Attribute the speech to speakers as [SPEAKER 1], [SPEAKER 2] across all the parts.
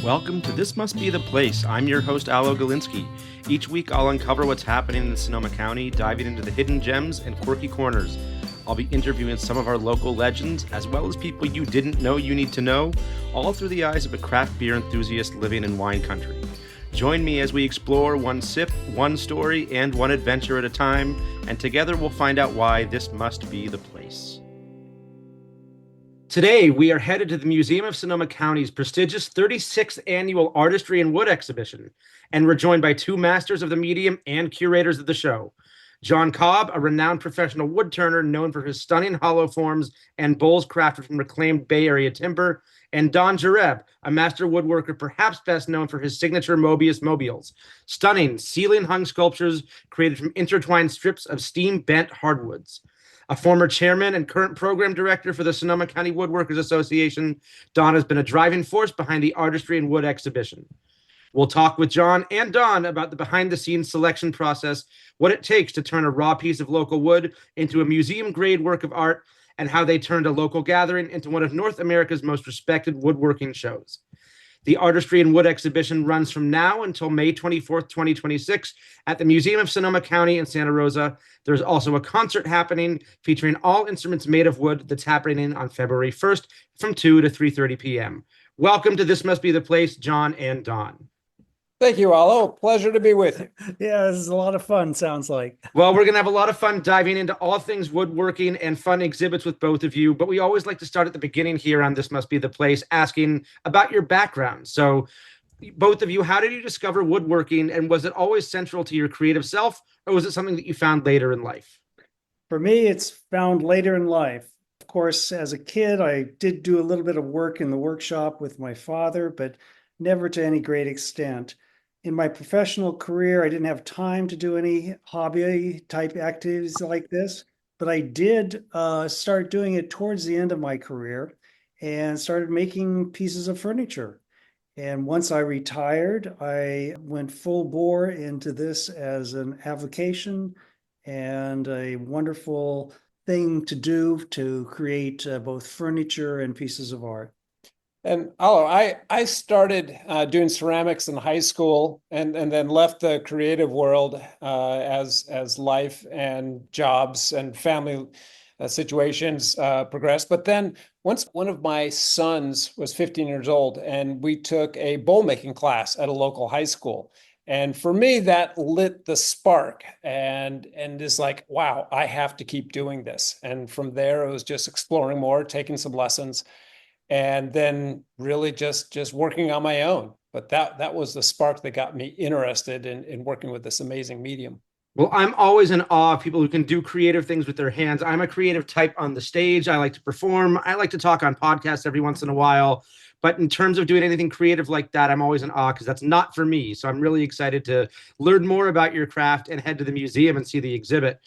[SPEAKER 1] Welcome to This Must Be the Place. I'm your host, Alo Galinsky. Each week, I'll uncover what's happening in Sonoma County, diving into the hidden gems and quirky corners. I'll be interviewing some of our local legends, as well as people you didn't know you need to know, all through the eyes of a craft beer enthusiast living in wine country. Join me as we explore one sip, one story, and one adventure at a time, and together we'll find out why this must be the place. Today, we are headed to the Museum of Sonoma County's prestigious 36th Annual Artistry and Wood Exhibition, and we're joined by two masters of the medium and curators of the show. John Cobb, a renowned professional woodturner known for his stunning hollow forms and bowls crafted from reclaimed Bay Area timber, and Don Jereb, a master woodworker perhaps best known for his signature Mobius mobiles, stunning ceiling-hung sculptures created from intertwined strips of steam-bent hardwoods. A former chairman and current program director for the Sonoma County Woodworkers Association, Don has been a driving force behind the Artistry and Wood exhibition. We'll talk with John and Don about the behind-the-scenes selection process, what it takes to turn a raw piece of local wood into a museum-grade work of art, and how they turned a local gathering into one of North America's most respected woodworking shows. The Artistry and Wood exhibition runs from now until May 24th, 2026 at the Museum of Sonoma County in Santa Rosa. There's also a concert happening featuring all instruments made of wood that's happening on February 1st from 2 to 3:30 p.m. Welcome to This Must Be the Place, John and Don.
[SPEAKER 2] Thank you, Alo. Pleasure to be with you.
[SPEAKER 3] Yeah, this is a lot of fun, sounds like.
[SPEAKER 1] Well, we're going to have a lot of fun diving into all things woodworking and fun exhibits with both of you, but we always like to start at the beginning here on This Must Be the Place, asking about your background. So both of you, how did you discover woodworking, and was it always central to your creative self, or was it something that you found later in life?
[SPEAKER 3] For me, it's found later in life. Of course, as a kid, I did do a little bit of work in the workshop with my father, but never to any great extent. In my professional career, I didn't have time to do any hobby type activities like this, but I did start doing it towards the end of my career and started making pieces of furniture. And once I retired, I went full bore into this as an avocation and a wonderful thing to do to create both furniture and pieces of art.
[SPEAKER 2] And Alo, I started doing ceramics in high school and then left the creative world as life and jobs and family situations progressed. But then once one of my sons was 15 years old, and we took a bowl making class at a local high school. And for me, that lit the spark and is like, wow, I have to keep doing this. And from there, it was just exploring more, taking some lessons, and then really just working on my own. But that was the spark that got me interested in working with this amazing medium.
[SPEAKER 1] Well, I'm always in awe of people who can do creative things with their hands. I'm a creative type on the stage. I like to perform. I like to talk on podcasts every once in a while. But in terms of doing anything creative like that, I'm always in awe because that's not for me. So I'm really excited to learn more about your craft and head to the museum and see the exhibit.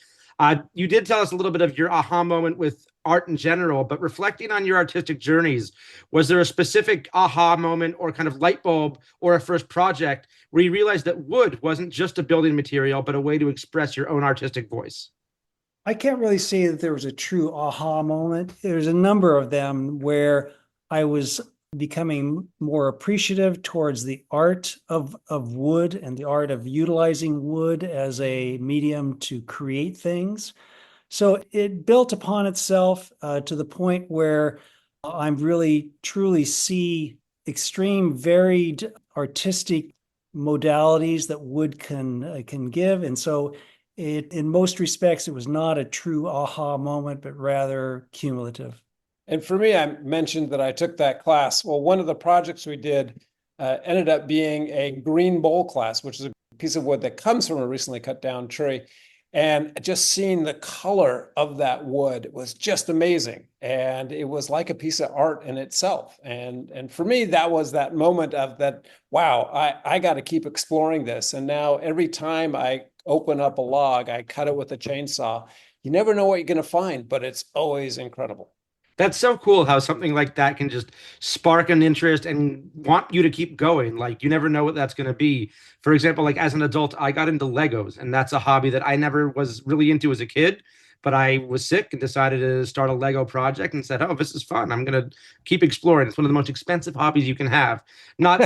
[SPEAKER 1] You did tell us a little bit of your aha moment with art in general, but reflecting on your artistic journeys, was there a specific aha moment or kind of light bulb or a first project where you realized that wood wasn't just a building material, but a way to express your own artistic voice?
[SPEAKER 3] I can't really say that there was a true aha moment. There's a number of them where I was becoming more appreciative towards the art of wood and the art of utilizing wood as a medium to create things. So it built upon itself to the point where I really truly see extreme varied artistic modalities that wood can give. And so in most respects, it was not a true aha moment, but rather cumulative.
[SPEAKER 2] And for me, I mentioned that I took that class. Well, one of the projects we did ended up being a green bowl class, which is a piece of wood that comes from a recently cut down tree. And just seeing the color of that wood was just amazing. And it was like a piece of art in itself. And for me, that was that moment of that, wow, I got to keep exploring this. And now every time I open up a log, I cut it with a chainsaw. You never know what you're going to find, but it's always incredible.
[SPEAKER 1] That's so cool how something like that can just spark an interest and want you to keep going. Like, you never know what that's going to be. For example, like as an adult, I got into Legos, and that's a hobby that I never was really into as a kid. but I was sick and decided to start a Lego project and said, oh, this is fun. I'm going to keep exploring. It's one of the most expensive hobbies you can have. Not,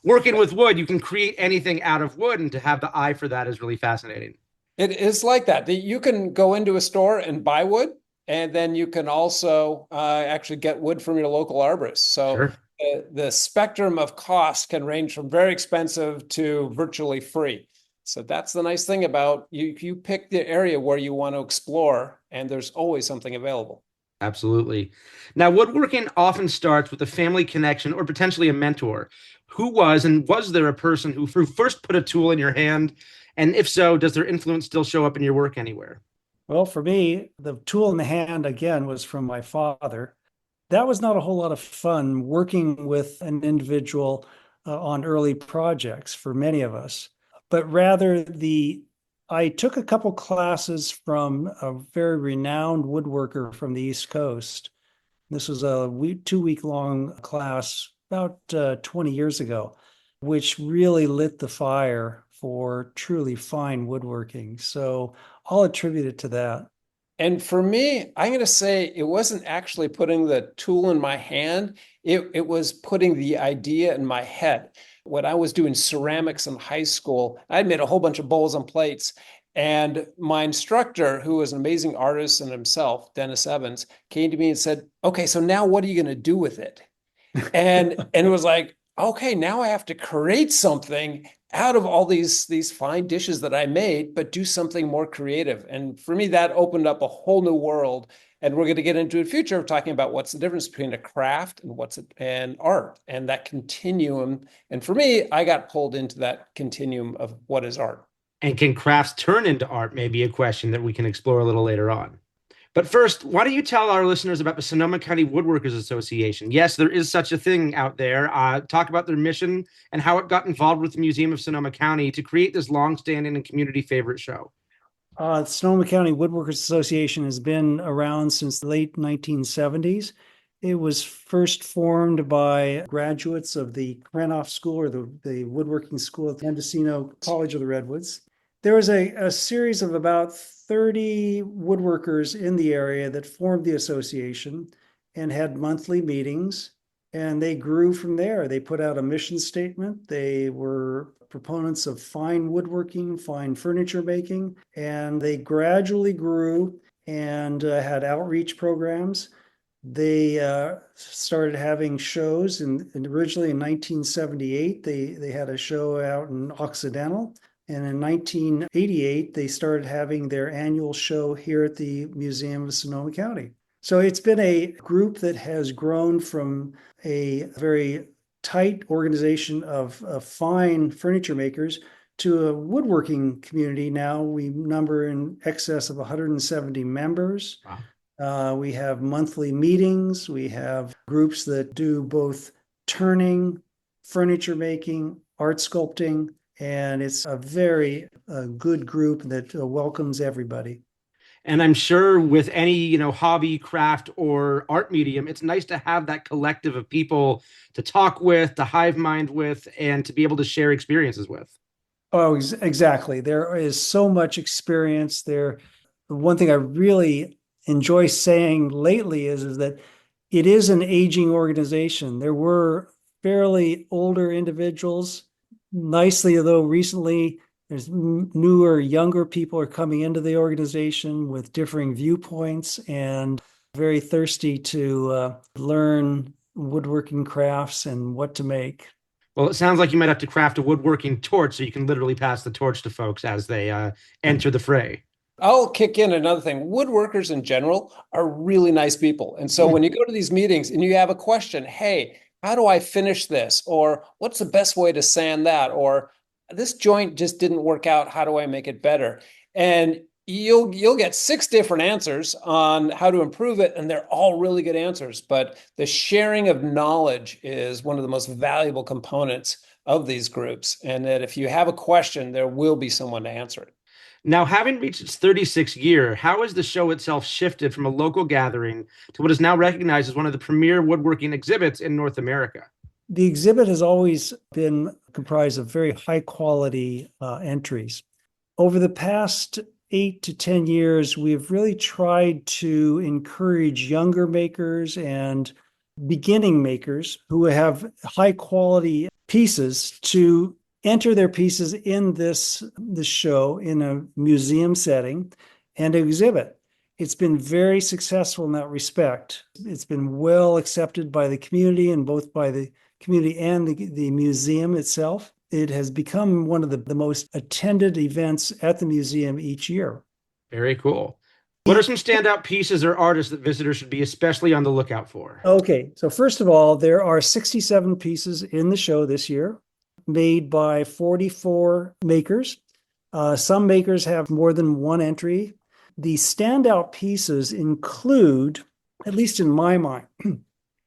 [SPEAKER 1] working with wood, you can create anything out of wood, and to have the eye for that is really fascinating.
[SPEAKER 2] It is like that. You can go into a store and buy wood, and then you can also actually get wood from your local arborist. So
[SPEAKER 1] Sure.
[SPEAKER 2] the spectrum of cost can range from very expensive to virtually free. So that's the nice thing about you pick the area where you want to explore, and there's always something available.
[SPEAKER 1] Absolutely. Now, woodworking often starts with a family connection or potentially a mentor. Who was and was there a person who first put a tool in your hand? And if so, does their influence still show up in your work anywhere?
[SPEAKER 3] Well, for me, the tool in the hand again was from my father. That was not a whole lot of fun working with an individual on early projects for many of us, but rather I took a couple classes from a very renowned woodworker from the East Coast. This was a 2-week long class about 20 years ago, which really lit the fire for truly fine woodworking. So I'll attribute it to that.
[SPEAKER 2] And for me, I'm going to say it wasn't actually putting the tool in my hand. It was putting the idea in my head. When I was doing ceramics in high school, I'd made a whole bunch of bowls and plates. And my instructor, who was an amazing artist in himself, Dennis Evans, came to me and said, okay, so now what are you going to do with it? And it was like, okay, now I have to create something out of all these fine dishes that I made, but do something more creative. And for me, that opened up a whole new world. And we're going to get into a future of talking about what's the difference between a craft and art, and that continuum. And for me, I got pulled into that continuum of what is art.
[SPEAKER 1] And can crafts turn into art? Maybe a question that we can explore a little later on. But first, why don't you tell our listeners about the Sonoma County Woodworkers Association? Yes, there is such a thing out there. Talk about their mission and how it got involved with the Museum of Sonoma County to create this longstanding and community favorite show.
[SPEAKER 3] The Sonoma County Woodworkers Association has been around since the late 1970s. It was first formed by graduates of the Kranoff School, or the woodworking school at the Mendocino College of the Redwoods. There was a series of about 30 woodworkers in the area that formed the association and had monthly meetings, and they grew from there. They put out a mission statement. They were proponents of fine woodworking, fine furniture making, and they gradually grew and had outreach programs. They started having shows, and originally in 1978, they had a show out in Occidental. And in 1988, they started having their annual show here at the Museum of Sonoma County. So it's been a group that has grown from a very tight organization of fine furniture makers to a woodworking community. Now we number in excess of 170 members.
[SPEAKER 1] Wow.
[SPEAKER 3] We have monthly meetings. We have groups that do both turning, furniture making, art sculpting, and it's a very good group that welcomes everybody.
[SPEAKER 1] And I'm sure with any, hobby, craft, or art medium, it's nice to have that collective of people to talk with, to hive mind with, and to be able to share experiences with.
[SPEAKER 3] Oh, exactly. There is so much experience there. The one thing I really enjoy saying lately is that it is an aging organization. There were fairly older individuals. Nicely, though, recently there's newer, younger people are coming into the organization with differing viewpoints and very thirsty to learn woodworking crafts and what to make.
[SPEAKER 1] Well, it sounds like you might have to craft a woodworking torch so you can literally pass the torch to folks as they enter the fray.
[SPEAKER 2] I'll kick in another thing. Woodworkers in general are really nice people. And so when you go to these meetings and you have a question, hey, how do I finish this? Or what's the best way to sand that? Or this joint just didn't work out. How do I make it better? And you'll get 6 different answers on how to improve it, and they're all really good answers. But the sharing of knowledge is one of the most valuable components of these groups. And that if you have a question, there will be someone to answer it.
[SPEAKER 1] Now, having reached its 36th year, how has the show itself shifted from a local gathering to what is now recognized as one of the premier woodworking exhibits in North America?
[SPEAKER 3] The exhibit has always been comprised of very high quality entries. Over the past 8 to 10 years, we've really tried to encourage younger makers and beginning makers who have high quality pieces to enter their pieces in this show in a museum setting and exhibit. It's been very successful in that respect. It's been well accepted by the community, and both by the community and the museum itself. It has become one of the most attended events at the museum each year.
[SPEAKER 1] Very cool. What are some standout pieces or artists that visitors should be especially on the lookout for?
[SPEAKER 3] Okay, so first of all, there are 67 pieces in the show this year, made by 44 makers. Some makers have more than one entry. The standout pieces include, at least in my mind,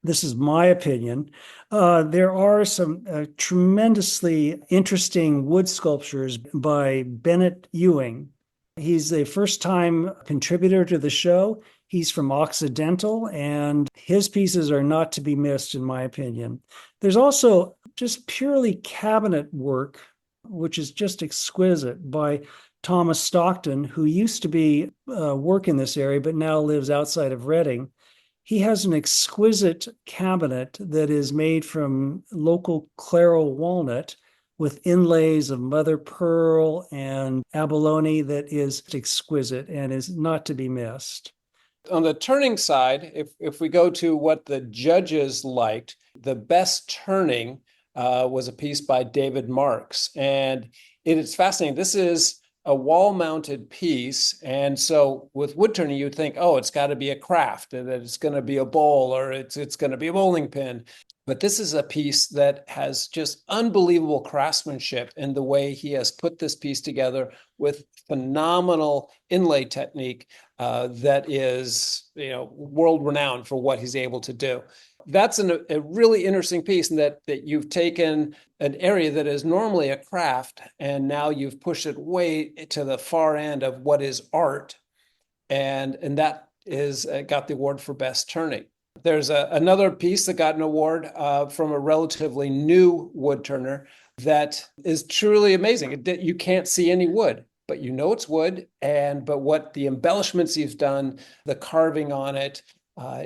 [SPEAKER 3] this is my opinion, there are some tremendously interesting wood sculptures by Bennett Ewing. He's a first-time contributor to the show. He's from Occidental, and his pieces are not to be missed, in my opinion. There's also just purely cabinet work, which is just exquisite, by Thomas Stockton, who used to be work in this area, but now lives outside of Reading. He has an exquisite cabinet that is made from local Claro walnut with inlays of mother pearl and abalone that is exquisite and is not to be missed.
[SPEAKER 2] On the turning side, if we go to what the judges liked, the best turning was a piece by David Marks. And it is fascinating. This is a wall-mounted piece. And so with wood turning, you'd think, oh, it's got to be a craft, and that it's going to be a bowl, or it's going to be a bowling pin. But this is a piece that has just unbelievable craftsmanship in the way he has put this piece together with phenomenal inlay technique that is, world-renowned for what he's able to do. That's a really interesting piece, in that you've taken an area that is normally a craft, and now you've pushed it way to the far end of what is art, and that is got the award for best turning. There's another piece that got an award from a relatively new wood turner that is truly amazing. You can't see any wood, but you know it's wood, but what the embellishments he's done, the carving on it,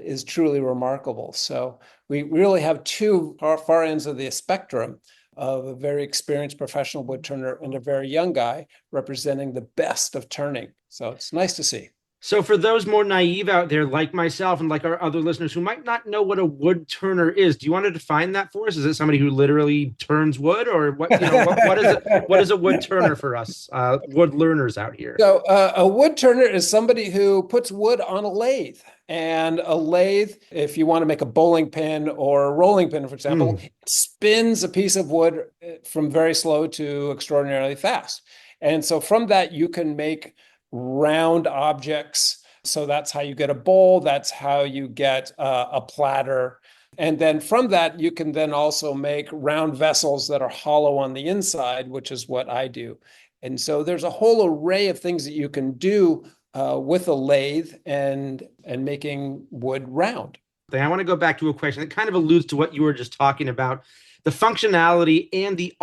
[SPEAKER 2] is truly remarkable. So we really have two far ends of the spectrum, of a very experienced professional wood turner and a very young guy representing the best of turning. So it's nice to see.
[SPEAKER 1] So for those more naive out there, like myself and like our other listeners who might not know what a wood turner is, do you want to define that for us? Is it somebody who literally turns wood, or what? What is it? What is a wood turner for us wood learners out here?
[SPEAKER 2] So a wood turner is somebody who puts wood on a lathe. And a lathe, if you want to make a bowling pin or a rolling pin, for example, spins a piece of wood from very slow to extraordinarily fast. And so from that, you can make round objects. So that's how you get a bowl. That's how you get a platter. And then from that, you can then also make round vessels that are hollow on the inside, which is what I do. And so there's a whole array of things that you can do with a lathe and making wood round.
[SPEAKER 1] I want to go back to a question that kind of alludes to what you were just talking about, the functionality and the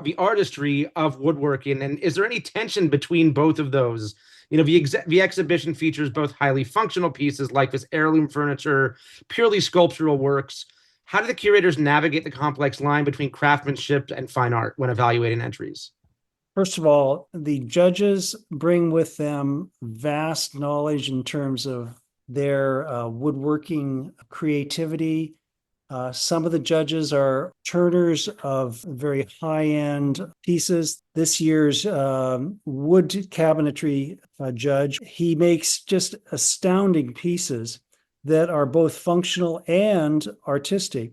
[SPEAKER 1] the artistry of woodworking. And is there any tension between both of those? The exhibition features both highly functional pieces like this heirloom furniture, purely sculptural works. How do the curators navigate the complex line between craftsmanship and fine art when evaluating entries?
[SPEAKER 3] First of all, the judges bring with them vast knowledge in terms of their woodworking creativity. Some of the judges are turners of very high-end pieces. This year's wood cabinetry judge, he makes just astounding pieces that are both functional and artistic.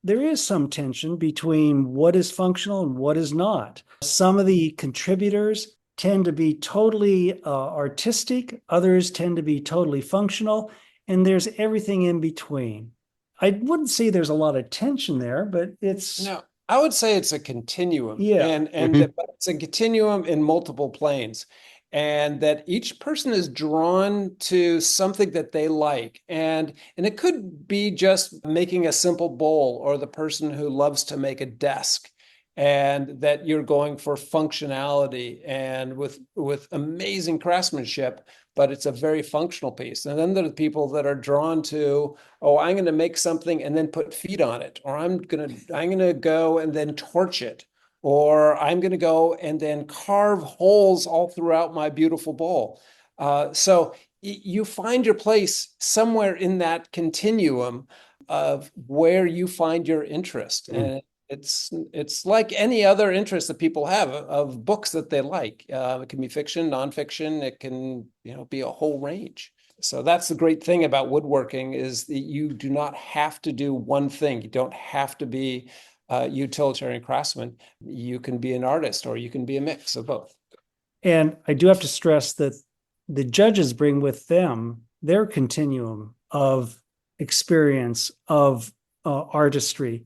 [SPEAKER 3] There is some tension between what is functional and what is not. Some of the contributors tend to be totally artistic, others tend to be totally functional, and there's everything in between. I wouldn't say there's a lot of tension there, but it's...
[SPEAKER 2] No, I would say it's a continuum.
[SPEAKER 3] Yeah.
[SPEAKER 2] And but it's a continuum in multiple planes. And that each person is drawn to something that they like. And it could be just making a simple bowl, or the person who loves to make a desk. and that you're going for functionality and with amazing craftsmanship, but it's a very functional piece. And then there are the people that are drawn to, oh, I'm going to make something and then put feet on it, or I'm going to go and then torch it, or I'm going to go and then carve holes all throughout my beautiful bowl. So you find your place somewhere in that continuum of where you find your interest. And it's like any other interest that people have of books that they like. It can be fiction, nonfiction. It can, be a whole range. So that's the great thing about woodworking, is that you do not have to do one thing. You don't have to be a utilitarian craftsman. You can be an artist, or you can be a mix of both.
[SPEAKER 3] And I do have to stress that the judges bring with them their continuum of experience, of artistry.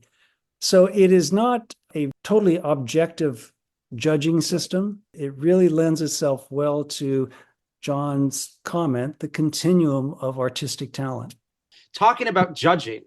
[SPEAKER 3] So it is not a totally objective judging system. It really lends itself well to John's comment, the continuum of artistic talent.
[SPEAKER 1] Talking about judging,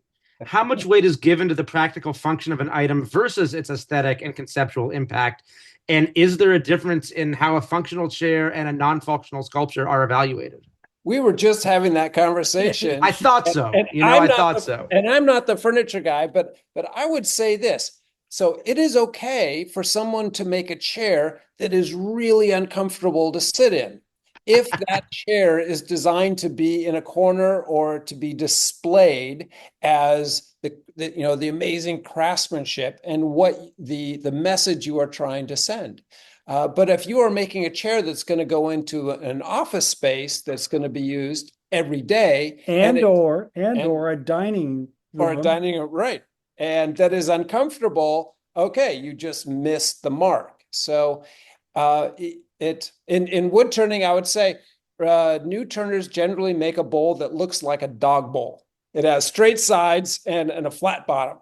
[SPEAKER 1] how much weight is given to the practical function of an item versus its aesthetic and conceptual impact? And is there a difference in how a functional chair and a non-functional sculpture are evaluated?
[SPEAKER 2] We were just having that conversation.
[SPEAKER 1] I thought so.
[SPEAKER 2] And I'm not the furniture guy, but I would say this. So it is okay for someone to make a chair that is really uncomfortable to sit in, if that chair is designed to be in a corner or to be displayed as the amazing craftsmanship and what the message you are trying to send. But if you are making a chair that's going to go into an office space that's going to be used every day,
[SPEAKER 3] or a dining room,
[SPEAKER 2] right, and that is uncomfortable, okay, you just missed the mark. So in wood turning, I would say new turners generally make a bowl that looks like a dog bowl. It has straight sides and a flat bottom.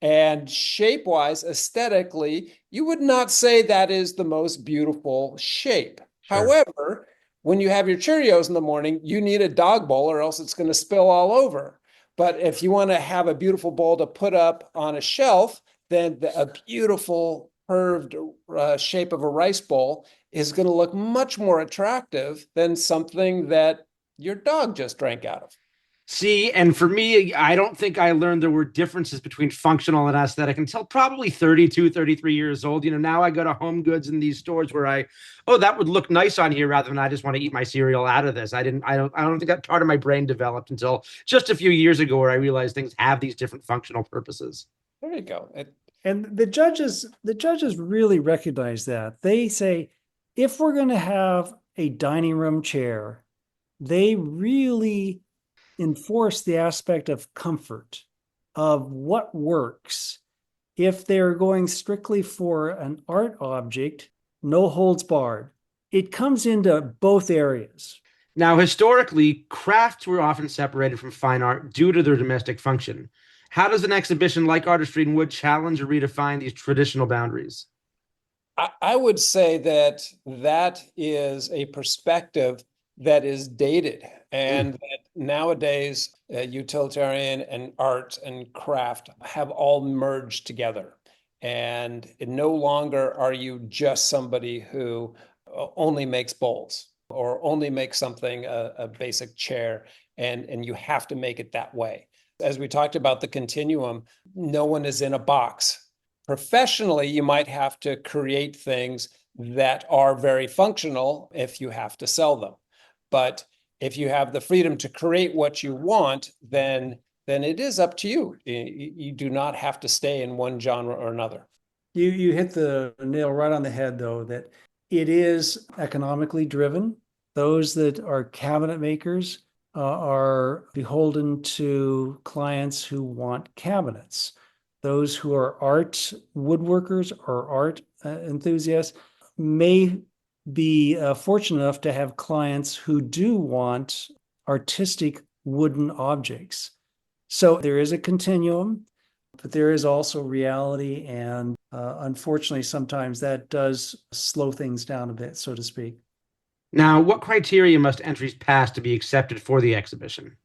[SPEAKER 2] And shape-wise, aesthetically, you would not say that is the most beautiful shape. Sure. However, when you have your Cheerios in the morning, you need a dog bowl, or else it's going to spill all over. But if you want to have a beautiful bowl to put up on a shelf, then a beautiful curved shape of a rice bowl is going to look much more attractive than something that your dog just drank out of.
[SPEAKER 1] See, and for me, I don't think I learned there were differences between functional and aesthetic until probably 32, 33 years old. Now I go to Home Goods in these stores where that would look nice on here, rather than I just want to eat my cereal out of this. I don't think that part of my brain developed until just a few years ago, where I realized things have these different functional purposes.
[SPEAKER 2] There you go.
[SPEAKER 3] And the judges really recognize that. They say, if we're going to have a dining room chair, they really enforce the aspect of comfort, of what works. If they're going strictly for an art object, no holds barred. It comes into both areas.
[SPEAKER 1] Now, historically, crafts were often separated from fine art due to their domestic function. How does an exhibition like Artistry in Wood challenge or redefine these traditional boundaries?
[SPEAKER 2] I would say that is a perspective that is dated, and that nowadays utilitarian and art and craft have all merged together. And no longer are you just somebody who only makes bowls or only makes something, a basic chair, and you have to make it that way. As we talked about the continuum, no one is in a box. Professionally, you might have to create things that are very functional if you have to sell them. But if you have the freedom to create what you want, then it is up to you. You do not have to stay in one genre or another.
[SPEAKER 3] You hit the nail right on the head, though, that it is economically driven. Those that are cabinet makers are beholden to clients who want cabinets. Those who are art woodworkers or art enthusiasts may be fortunate enough to have clients who do want artistic wooden objects. So there is a continuum, but there is also reality. And unfortunately, sometimes that does slow things down a bit, so to speak.
[SPEAKER 1] Now, what criteria must entries pass to be accepted for the exhibition?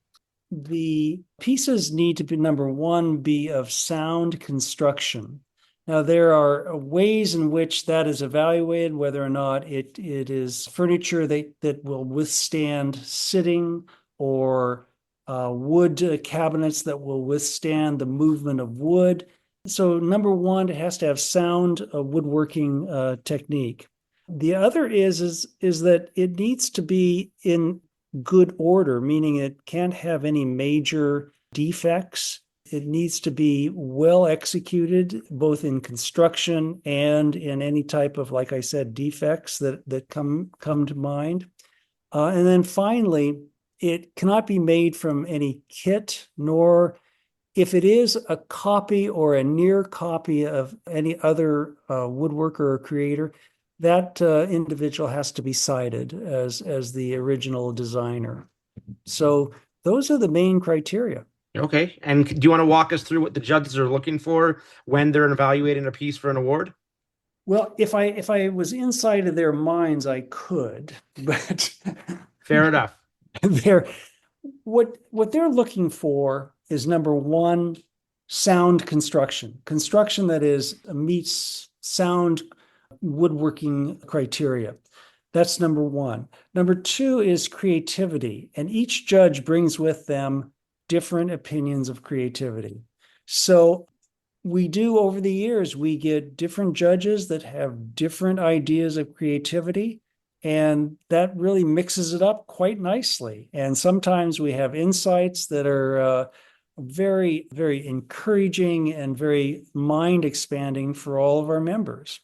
[SPEAKER 3] The pieces need to be, number one, be of sound construction. Now, there are ways in which that is evaluated, whether or not it is furniture that will withstand sitting, or wood cabinets that will withstand the movement of wood. So number one, it has to have sound woodworking technique. The other is that it needs to be in good order, meaning it can't have any major defects. It needs to be well executed, both in construction and in any type of, like I said, defects that come to mind. And then finally, it cannot be made from any kit, nor if it is a copy or a near copy of any other woodworker or creator, that individual has to be cited as the original designer. So those are the main criteria.
[SPEAKER 1] Okay. And do you want to walk us through what the judges are looking for when they're evaluating a piece for an award?
[SPEAKER 3] Well, if I was inside of their minds, I could, but
[SPEAKER 1] Fair enough.
[SPEAKER 3] they're what they're looking for is, number one, sound construction. Construction that meets sound woodworking criteria. That's number one. Number two is creativity, and each judge brings with them different opinions of creativity. So we do, over the years, we get different judges that have different ideas of creativity, and that really mixes it up quite nicely. And sometimes we have insights that are very, very encouraging and very mind expanding for all of our members.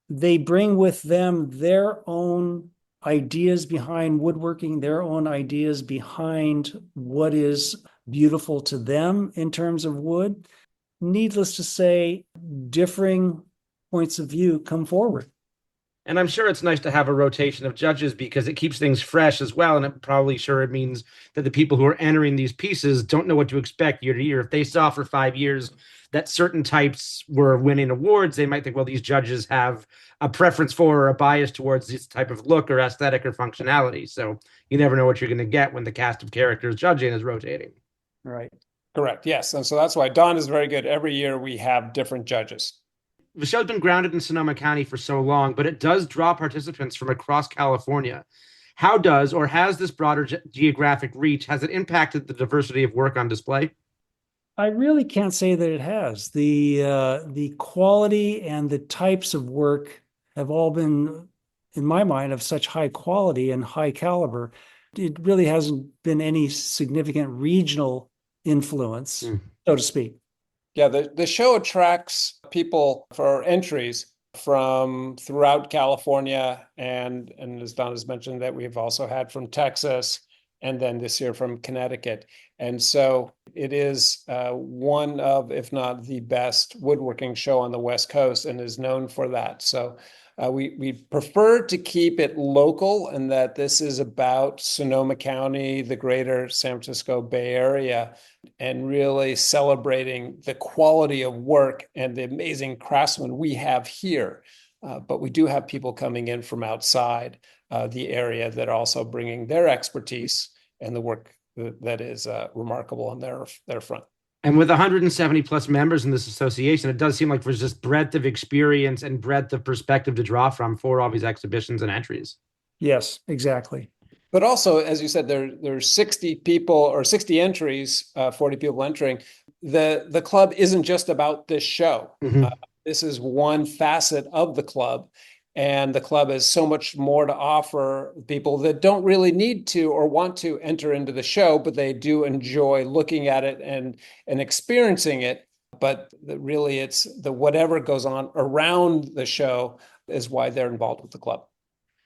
[SPEAKER 3] They bring with them their own ideas behind woodworking, their own ideas behind what is beautiful to them in terms of wood. Needless to say, differing points of view come forward.
[SPEAKER 1] And I'm sure it's nice to have a rotation of judges because it keeps things fresh as well. And it means that the people who are entering these pieces don't know what to expect year to year. If they saw for 5 years that certain types were winning awards, they might think, well, these judges have a preference for or a bias towards this type of look or aesthetic or functionality. So you never know what you're going to get when the cast of characters judging is rotating.
[SPEAKER 3] Right.
[SPEAKER 2] Correct. Yes. And so that's why Don is very good. Every year we have different judges.
[SPEAKER 1] The show's been grounded in Sonoma County for so long, but it does draw participants from across California. How does or has this broader geographic reach, has it impacted the diversity of work on display?
[SPEAKER 3] I really can't say that it has. The quality and the types of work have all been, in my mind, of such high quality and high caliber. It really hasn't been any significant regional influence, so to speak.
[SPEAKER 2] Yeah, the show attracts people for entries from throughout California, and as Don has mentioned, that we've also had from Texas, and then this year from Connecticut. And so it is one of, if not the best woodworking show on the West Coast, and is known for that. So we prefer to keep it local, and that this is about Sonoma County, the greater San Francisco Bay Area, and really celebrating the quality of work and the amazing craftsmen we have here. But we do have people coming in from outside the area that are also bringing their expertise and the work that is remarkable on their front.
[SPEAKER 1] And with 170 plus members in this association, it does seem like there's just breadth of experience and breadth of perspective to draw from for all these exhibitions and entries.
[SPEAKER 3] Yes, exactly.
[SPEAKER 2] But also, as you said, there's 60 people or 60 entries, 40 people entering. The club isn't just about this show.
[SPEAKER 1] Mm-hmm.
[SPEAKER 2] This is one facet of the club. And the club has so much more to offer people that don't really need to or want to enter into the show, but they do enjoy looking at it and experiencing it. But really, it's the whatever goes on around the show is why they're involved with the club.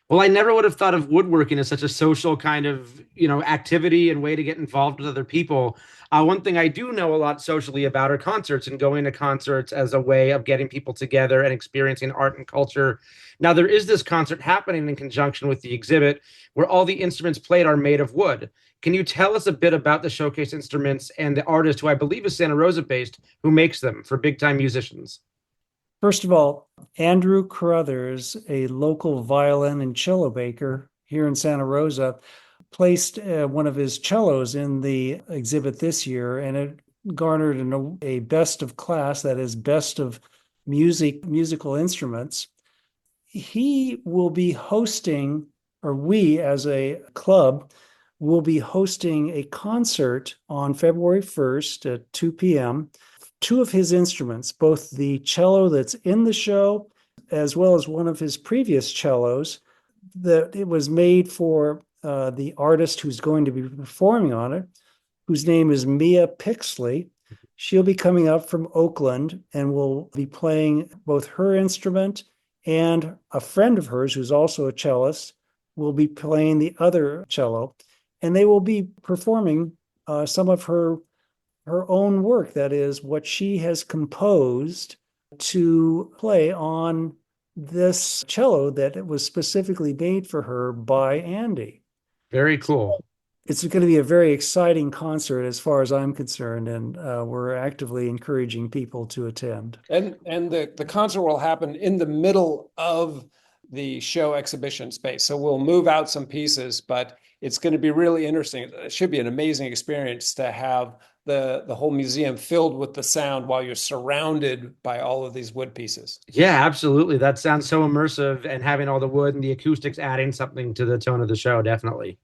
[SPEAKER 1] Well, I never would have thought of woodworking as such a social kind of, activity and way to get involved with other people. One thing I do know a lot socially about are concerts, and going to concerts as a way of getting people together and experiencing art and culture. Now, there is this concert happening in conjunction with the exhibit where all the instruments played are made of wood. Can you tell us a bit about the showcase instruments and the artist, who I believe is Santa Rosa based, who makes them for big time musicians?
[SPEAKER 3] First of all, Andrew Carruthers, a local violin and cello maker here in Santa Rosa, placed one of his cellos in the exhibit this year, and it garnered a best of class, that is best of musical instruments. He will be hosting, or we as a club will be hosting a concert on February 1st at 2 p.m. Two of his instruments, both the cello that's in the show, as well as one of his previous cellos, that it was made for the artist who's going to be performing on it, whose name is Mia Pixley. She'll be coming up from Oakland and will be playing both her instrument, and a friend of hers who's also a cellist will be playing the other cello. And they will be performing some of her own work, that is, what she has composed to play on this cello that it was specifically made for her by Andy.
[SPEAKER 1] Very cool.
[SPEAKER 3] It's going to be a very exciting concert as far as I'm concerned, and we're actively encouraging people to attend.
[SPEAKER 2] And the concert will happen in the middle of the show exhibition space. So we'll move out some pieces, but it's going to be really interesting. It should be an amazing experience to have the whole museum filled with the sound while you're surrounded by all of these wood pieces.
[SPEAKER 1] Yeah, absolutely. That sounds so immersive, and having all the wood and the acoustics adding something to the tone of the show, definitely.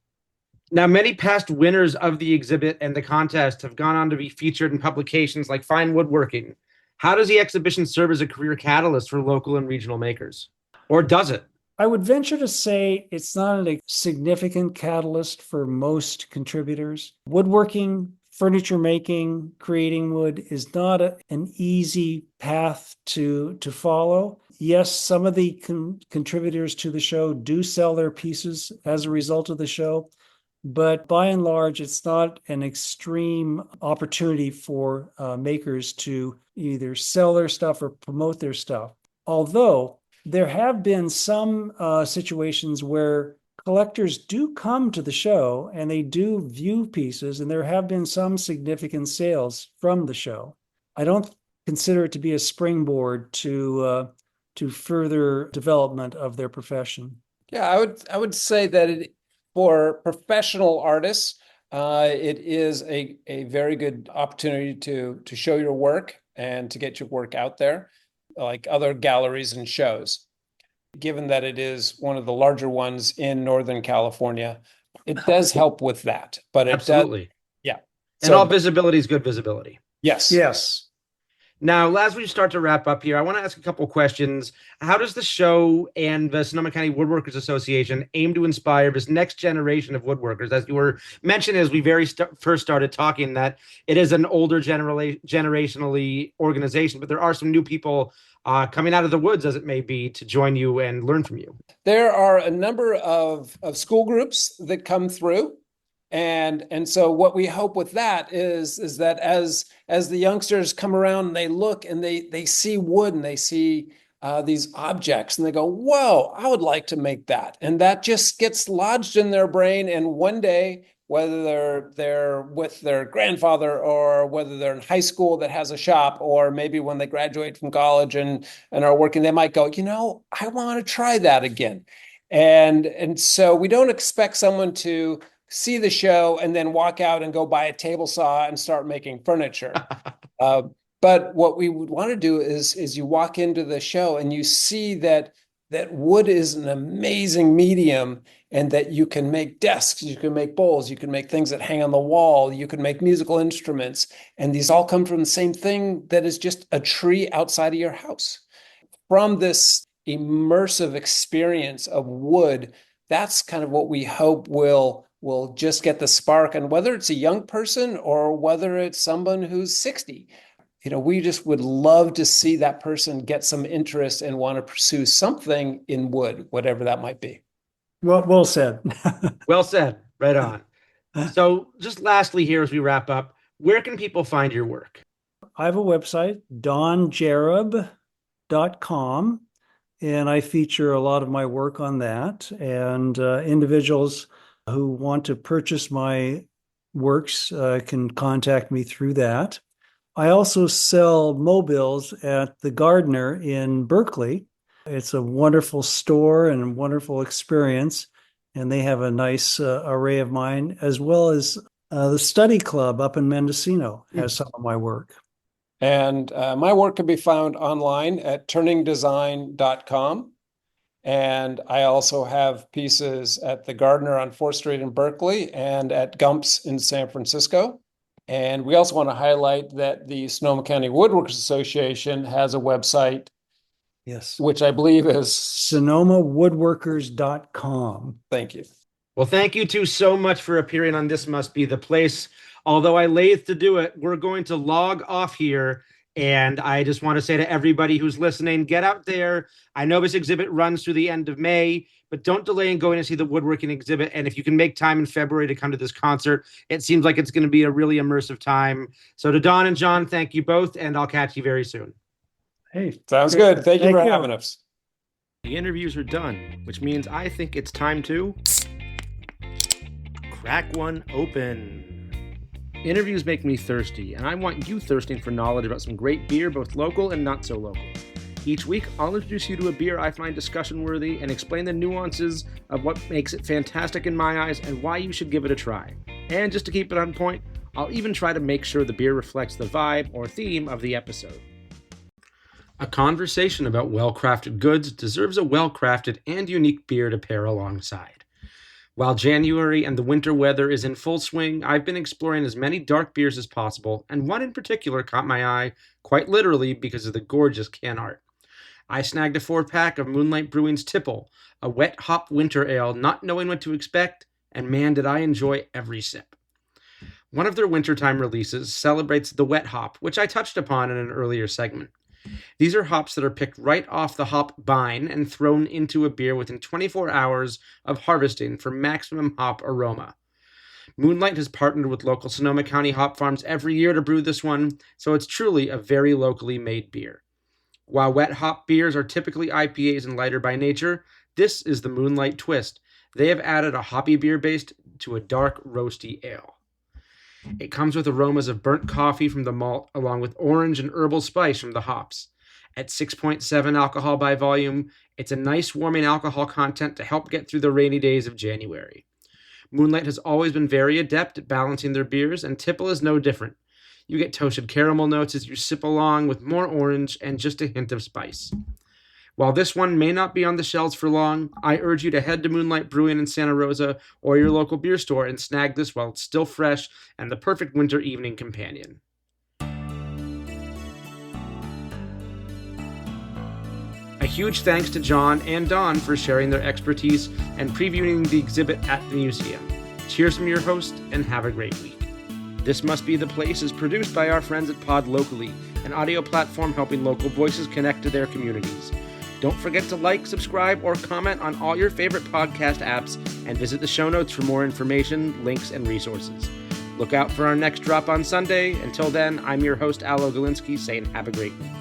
[SPEAKER 1] Now, many past winners of the exhibit and the contest have gone on to be featured in publications like Fine Woodworking. How does the exhibition serve as a career catalyst for local and regional makers? Or does it?
[SPEAKER 3] I would venture to say it's not a significant catalyst for most contributors. Woodworking, furniture making, creating wood is not an easy path to follow. Yes, some of the contributors to the show do sell their pieces as a result of the show, but by and large, it's not an extreme opportunity for makers to either sell their stuff or promote their stuff. Although there have been some situations where collectors do come to the show and they do view pieces, and there have been some significant sales from the show. I don't consider it to be a springboard to further development of their profession.
[SPEAKER 2] Yeah, I would say that for professional artists, it is a very good opportunity to show your work and to get your work out there, like other galleries and shows. Given that it is one of the larger ones in Northern California, it does help with that. But it
[SPEAKER 1] Absolutely.
[SPEAKER 2] does, yeah.
[SPEAKER 1] And all visibility is good visibility.
[SPEAKER 2] Yes.
[SPEAKER 3] Yes.
[SPEAKER 1] Now, as we start to wrap up here, I want to ask a couple questions. How does the show and the Sonoma County Woodworkers Association aim to inspire this next generation of woodworkers? As you were mentioning as we first started talking, that it is an older generationally organization, but there are some new people coming out of the woods, as it may be, to join you and learn from you.
[SPEAKER 2] There are a number of school groups that come through. And so what we hope with that is that as the youngsters come around and they look and they see wood and they see these objects and they go, whoa, I would like to make that. And that just gets lodged in their brain. And one day, whether they're with their grandfather or whether they're in high school that has a shop, or maybe when they graduate from college and are working, they might go, I want to try that again. And so we don't expect someone to see the show and then walk out and go buy a table saw and start making furniture. But what we would want to do is you walk into the show and you see that wood is an amazing medium, and that you can make desks, you can make bowls, you can make things that hang on the wall, you can make musical instruments, and these all come from the same thing that is just a tree outside of your house. From this immersive experience of wood, that's kind of what we hope will just get the spark. And whether it's a young person or whether it's someone who's 60, we just would love to see that person get some interest and want to pursue something in wood, whatever that might be.
[SPEAKER 3] Well said.
[SPEAKER 1] Well said. Right on. So just lastly here, as we wrap up, where can people find your work?
[SPEAKER 3] I have a website, donjereb.com, and I feature a lot of my work on that. And individuals who want to purchase my works can contact me through that. I also sell mobiles at the Gardner in Berkeley. It's a wonderful store and a wonderful experience, and they have a nice array of mine, as well as the Study Club up in Mendocino has some of my work.
[SPEAKER 2] And my work can be found online at turningdesign.com. And I also have pieces at the Gardner on 4th Street in Berkeley and at Gump's in San Francisco. And we also want to highlight that the Sonoma County Woodworkers Association has a website,
[SPEAKER 3] Yes.
[SPEAKER 2] which I believe is
[SPEAKER 3] SonomaWoodworkers.com.
[SPEAKER 2] Thank you.
[SPEAKER 1] Well, thank you two so much for appearing on This Must Be the Place. Although I loathe to do it, we're going to log off here. And I just want to say to everybody who's listening, get out there. I know this exhibit runs through the end of May, but don't delay in going to see the woodworking exhibit. And if you can make time in February to come to this concert, it seems like it's going to be a really immersive time. So to Don and John, thank you both, and I'll catch you very soon.
[SPEAKER 3] Hey,
[SPEAKER 2] Sounds good. Thank you for having us.
[SPEAKER 1] The interviews are done, which means I think it's time to crack one open. Interviews make me thirsty, and I want you thirsting for knowledge about some great beer, both local and not so local. Each week, I'll introduce you to a beer I find discussion-worthy and explain the nuances of what makes it fantastic in my eyes and why you should give it a try. And just to keep it on point, I'll even try to make sure the beer reflects the vibe or theme of the episode. A conversation about well-crafted goods deserves a well-crafted and unique beer to pair alongside. While January and the winter weather is in full swing, I've been exploring as many dark beers as possible, and one in particular caught my eye, quite literally because of the gorgeous can art. I snagged a 4-pack of Moonlight Brewing's Tipple, a wet hop winter ale, not knowing what to expect, and man, did I enjoy every sip. One of their wintertime releases celebrates the wet hop, which I touched upon in an earlier segment. These are hops that are picked right off the hop vine and thrown into a beer within 24 hours of harvesting for maximum hop aroma. Moonlight has partnered with local Sonoma County hop farms every year to brew this one, so it's truly a very locally made beer. While wet hop beers are typically IPAs and lighter by nature, this is the Moonlight twist. They have added a hoppy beer base to a dark, roasty ale. It comes with aromas of burnt coffee from the malt, along with orange and herbal spice from the hops. At 6.7 alcohol by volume, it's a nice warming alcohol content to help get through the rainy days of January. Moonlight has always been very adept at balancing their beers, and Tipple is no different. You get toasted caramel notes as you sip along with more orange and just a hint of spice. While this one may not be on the shelves for long, I urge you to head to Moonlight Brewing in Santa Rosa or your local beer store and snag this while it's still fresh and the perfect winter evening companion. A huge thanks to John and Don for sharing their expertise and previewing the exhibit at the museum. Cheers from your host, and have a great week. This Must Be the Place is produced by our friends at Pod Locally, an audio platform helping local voices connect to their communities. Don't forget to like, subscribe, or comment on all your favorite podcast apps, and visit the show notes for more information, links, and resources. Look out for our next drop on Sunday. Until then, I'm your host, Alo Galinsky, saying have a great week.